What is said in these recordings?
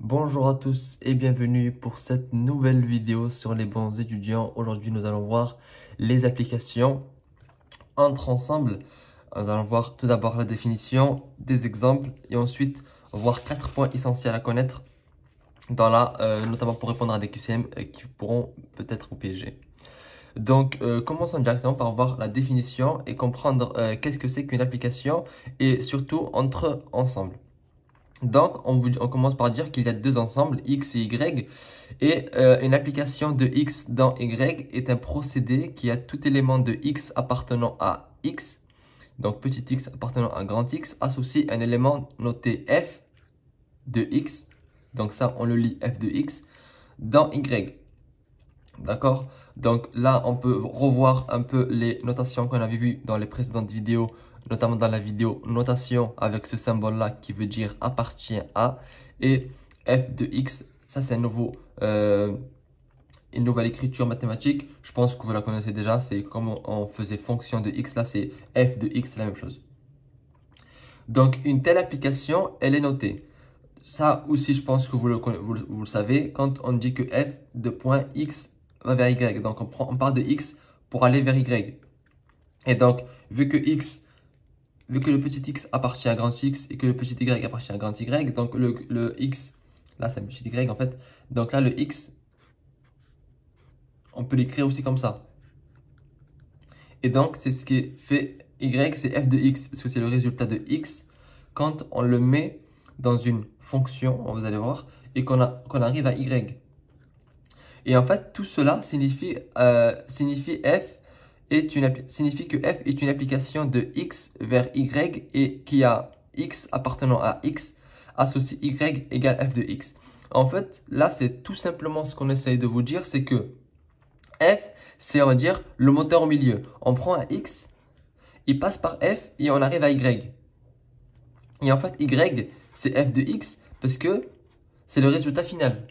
Bonjour à tous et bienvenue pour cette nouvelle vidéo sur les bons étudiants. Aujourd'hui, nous allons voir les applications entre ensemble. Nous allons voir tout d'abord la définition, des exemples et ensuite voir 4 points essentiels à connaître notamment pour répondre à des QCM qui pourront peut-être vous piéger. Donc, commençons directement par voir la définition et comprendre qu'est-ce que c'est qu'une application et surtout entre ensemble. Donc, on commence par dire qu'il y a deux ensembles, X et Y, et une application de X dans Y est un procédé qui a tout élément de X appartenant à X, donc petit x appartenant à grand X, associe un élément noté F de X, donc ça on le lit F de X, dans Y. D'accord? Donc là, on peut revoir un peu les notations qu'on avait vues dans les précédentes vidéos, notamment dans la vidéo notation avec ce symbole-là qui veut dire appartient à. Et f de x, ça c'est une nouvelle écriture mathématique. Je pense que vous la connaissez déjà, c'est comme on faisait fonction de x, là c'est f de x, c'est la même chose. Donc une telle application, elle est notée. Ça aussi, je pense que vous le savez, quand on dit que f de point x va vers y. Donc, on part de x pour aller vers y. Et donc, vu que le petit x appartient à grand X et que le petit y appartient à grand Y, donc le x, là c'est un petit y en fait, donc là le x, on peut l'écrire aussi comme ça. Et donc, c'est ce qui fait y, c'est f de x, parce que c'est le résultat de x quand on le met dans une fonction, vous allez voir, et qu'on arrive à y. Et en fait, tout cela signifie que f est une application de x vers y et qui a x appartenant à x associe y égale f de x. En fait, là, c'est tout simplement ce qu'on essaye de vous dire, c'est que f, c'est, on va dire, le moteur au milieu. On prend un x, il passe par f et on arrive à y. Et en fait, y, c'est f de x parce que c'est le résultat final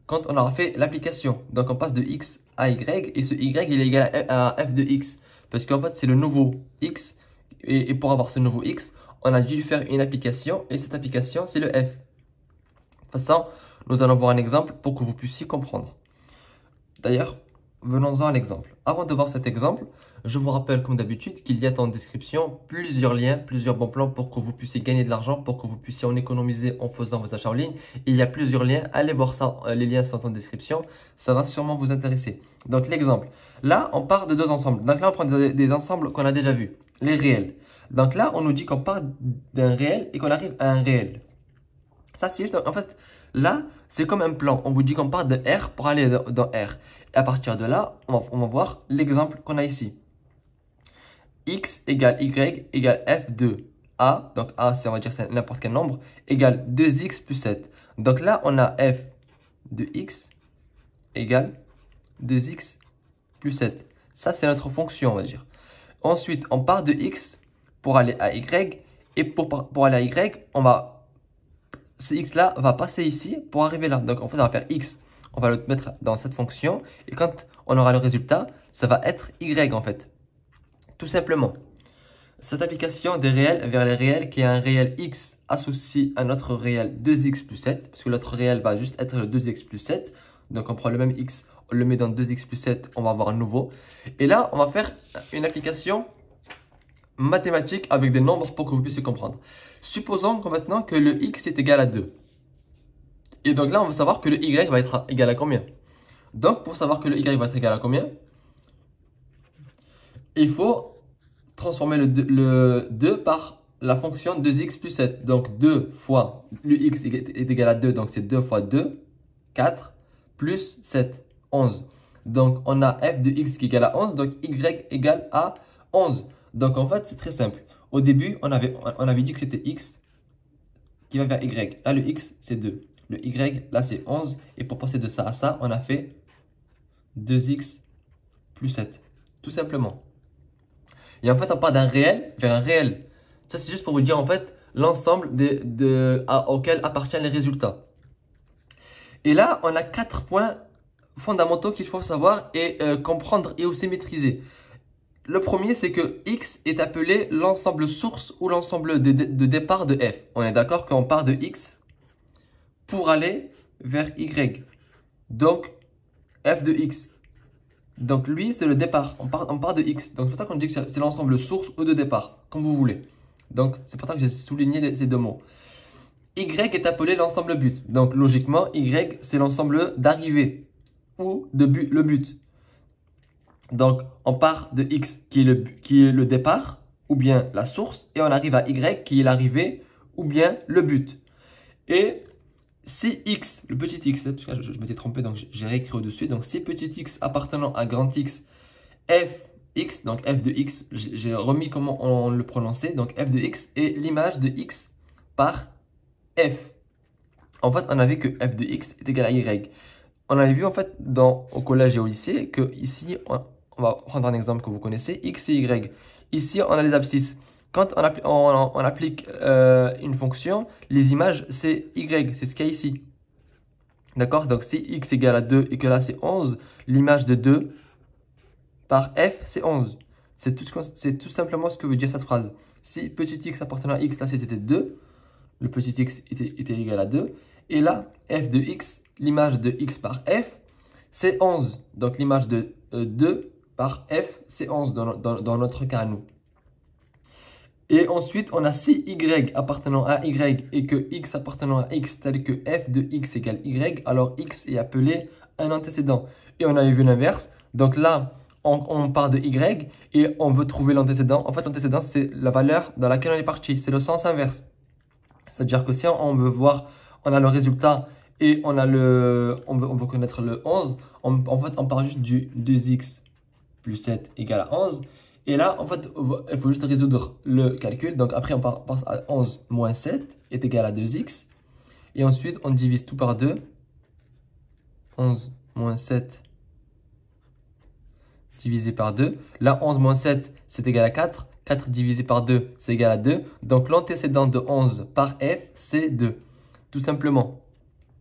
quand on aura fait l'application. Donc, on passe de x à y, et ce y, il est égal à f de x. Parce qu'en fait, c'est le nouveau x, et pour avoir ce nouveau x, on a dû faire une application, et cette application, c'est le f. De toute façon, nous allons voir un exemple pour que vous puissiez comprendre. D'ailleurs, venons-en à l'exemple. Avant de voir cet exemple, je vous rappelle comme d'habitude qu'il y a en description plusieurs liens, plusieurs bons plans pour que vous puissiez gagner de l'argent, pour que vous puissiez en économiser en faisant vos achats en ligne. Il y a plusieurs liens, allez voir ça, les liens sont en description, ça va sûrement vous intéresser. Donc l'exemple, là on part de deux ensembles. Donc là on prend des ensembles qu'on a déjà vus, les réels. Donc là on nous dit qu'on part d'un réel et qu'on arrive à un réel. Ça c'est juste, en fait, là c'est comme un plan, on vous dit qu'on part de R pour aller dans R. Et à partir de là, on va voir l'exemple qu'on a ici. X égale Y égale F de A. Donc A, on va dire c'est n'importe quel nombre. Égale 2X plus 7. Donc là, on a F de X égale 2X plus 7. Ça, c'est notre fonction, on va dire. Ensuite, on part de X pour aller à Y. Et pour aller à Y, ce X là va passer ici pour arriver là. Donc en fait, on va faire X. On va le mettre dans cette fonction. Et quand on aura le résultat, ça va être Y en fait. Tout simplement. Cette application des réels vers les réels qui est un réel x associé à notre réel 2x plus 7. Parce que l'autre réel va juste être le 2x plus 7. Donc on prend le même x, on le met dans 2x plus 7, on va avoir un nouveau. Et là, on va faire une application mathématique avec des nombres pour que vous puissiez comprendre. Supposons maintenant que le x est égal à 2. Et donc là, on va savoir que le y va être égal à combien. Donc, pour savoir que le y va être égal à combien, il faut transformer le 2 par la fonction 2x plus 7. Donc, 2 fois le x est égal à 2, donc c'est 2 fois 2, 4, plus 7, 11. Donc, on a f de x qui est égal à 11, donc y égale à 11. Donc, en fait, c'est très simple. Au début, on avait dit que c'était x qui va vers y. Là, le x, c'est 2. Le y, là, c'est 11. Et pour passer de ça à ça, on a fait 2x plus 7. Tout simplement. Et en fait, on part d'un réel vers un réel. Ça, c'est juste pour vous dire, en fait, l'ensemble auquel appartiennent les résultats. Et là, on a 4 points fondamentaux qu'il faut savoir et comprendre et aussi maîtriser. Le premier, c'est que x est appelé l'ensemble source ou l'ensemble de départ de f. On est d'accord qu'on part de x pour aller vers Y. Donc, f de x. Donc, lui, c'est le départ. On part de x. Donc, c'est pour ça qu'on dit que c'est l'ensemble source ou de départ, comme vous voulez. Donc, c'est pour ça que j'ai souligné ces deux mots. Y est appelé l'ensemble but. Donc, logiquement, Y, c'est l'ensemble d'arrivée ou de but, le but. Donc, on part de X qui est le départ ou bien la source et on arrive à Y qui est l'arrivée ou bien le but. Et si X, le petit x, parce que je m'étais trompé donc j'ai réécrit au-dessus. Donc, si petit x appartenant à grand X, fx, donc f de x, j'ai remis comment on le prononçait. Donc, f de x est l'image de x par f. En fait, on a vu que f de x est égal à y. On avait vu en fait au collège et au lycée que ici, on va prendre un exemple que vous connaissez, x et y. Ici, on a les abscisses. Quand on applique une fonction, les images, c'est y, c'est ce qu'il y a ici. D'accord? Donc, si x égale à 2 et que là, c'est 11, l'image de 2 par f, c'est 11. C'est tout simplement ce que veut dire cette phrase. Si petit x appartenant à x, là, c'était 2, le petit x était égal à 2. Et là, f de x, l'image de x par f, c'est 11. Donc, l'image de 2 par f, c'est 11 dans notre cas à nous. Et ensuite, on a si y appartenant à y et que x appartenant à x tel que f de x égale y, alors x est appelé un antécédent. Et on avait vu l'inverse. Donc là, on part de y et on veut trouver l'antécédent. En fait, l'antécédent, c'est la valeur dans laquelle on est parti. C'est le sens inverse. C'est-à-dire que si on veut voir, on a le résultat et on veut connaître le 11, en fait, on part juste du 2x plus 7 égale à 11. Et là, en fait, il faut juste résoudre le calcul. Donc après, on passe à 11 moins 7 est égal à 2x. Et ensuite, on divise tout par 2. 11 moins 7 divisé par 2. Là, 11 moins 7, c'est égal à 4. 4 divisé par 2, c'est égal à 2. Donc, l'antécédent de 11 par f, c'est 2. Tout simplement.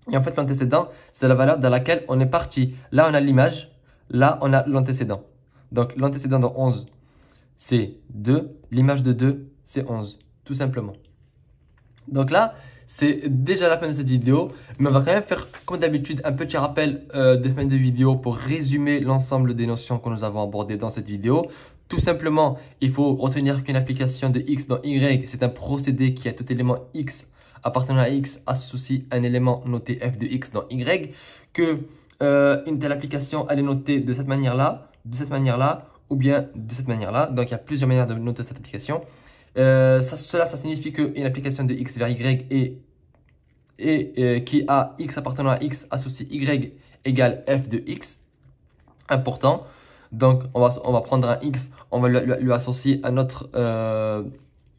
Et en fait, l'antécédent, c'est la valeur dans laquelle on est parti. Là, on a l'image. Là, on a l'antécédent. Donc, l'antécédent de 11, c'est 2. L'image de 2, c'est 11. Tout simplement. Donc là, c'est déjà la fin de cette vidéo. Mais on va quand même faire, comme d'habitude, un petit rappel de fin de vidéo pour résumer l'ensemble des notions que nous avons abordées dans cette vidéo. Tout simplement, il faut retenir qu'une application de x dans y, c'est un procédé qui a tout élément x appartenant à x associe un élément noté f de x dans y. Que une telle application, elle est notée de cette manière-là, ou bien de cette manière-là. Donc, il y a plusieurs manières de noter cette application. Ça signifie qu'une application de x vers y qui a x appartenant à x associe y égale f de x. Important. Donc, on va prendre un x, on va lui associer un autre,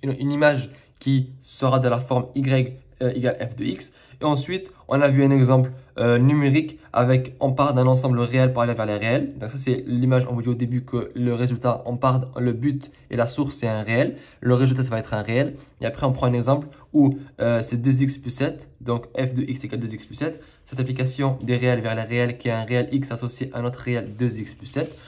une image qui sera de la forme y égale f de x. Et ensuite, on a vu un exemple numérique avec on part d'un ensemble réel pour aller vers les réels. Donc ça, c'est l'image, on vous dit au début que le résultat, le but et la source, c'est un réel. Le résultat, ça va être un réel. Et après, on prend un exemple où c'est 2x plus 7. Donc, f de x égale 2x plus 7. Cette application des réels vers les réels qui est un réel x associé à un autre réel 2x plus 7.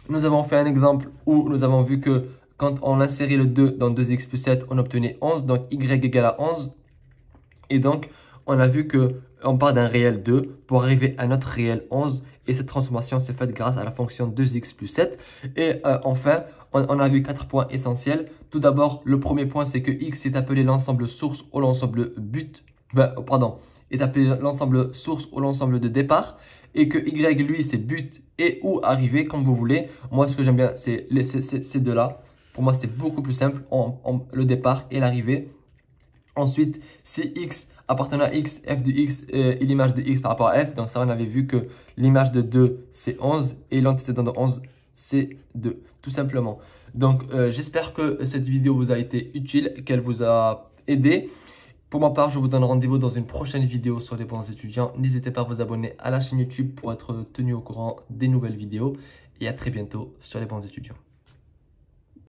Nous avons fait un exemple où nous avons vu que quand on insérait le 2 dans 2x plus 7, on obtenait 11. Donc, y égale à 11. Et donc, on a vu qu'on part d'un réel 2 pour arriver à notre réel 11. Et cette transformation s'est faite grâce à la fonction 2x plus 7. Et enfin, on a vu 4 points essentiels. Tout d'abord, le premier point, c'est que x est appelé l'ensemble source ou l'ensemble but. Est appelé l'ensemble source ou l'ensemble de départ. Et que y, lui, c'est but et ou arrivée, comme vous voulez. Moi, ce que j'aime bien, c'est ces deux-là. Pour moi, c'est beaucoup plus simple, le départ et l'arrivée. Ensuite, si x appartenant à x, f de x est l'image de x par rapport à f. Donc ça, on avait vu que l'image de 2, c'est 11 et l'antécédent de 11, c'est 2, tout simplement. Donc, j'espère que cette vidéo vous a été utile, qu'elle vous a aidé. Pour ma part, je vous donne rendez-vous dans une prochaine vidéo sur les bons étudiants. N'hésitez pas à vous abonner à la chaîne YouTube pour être tenu au courant des nouvelles vidéos. Et à très bientôt sur les bons étudiants.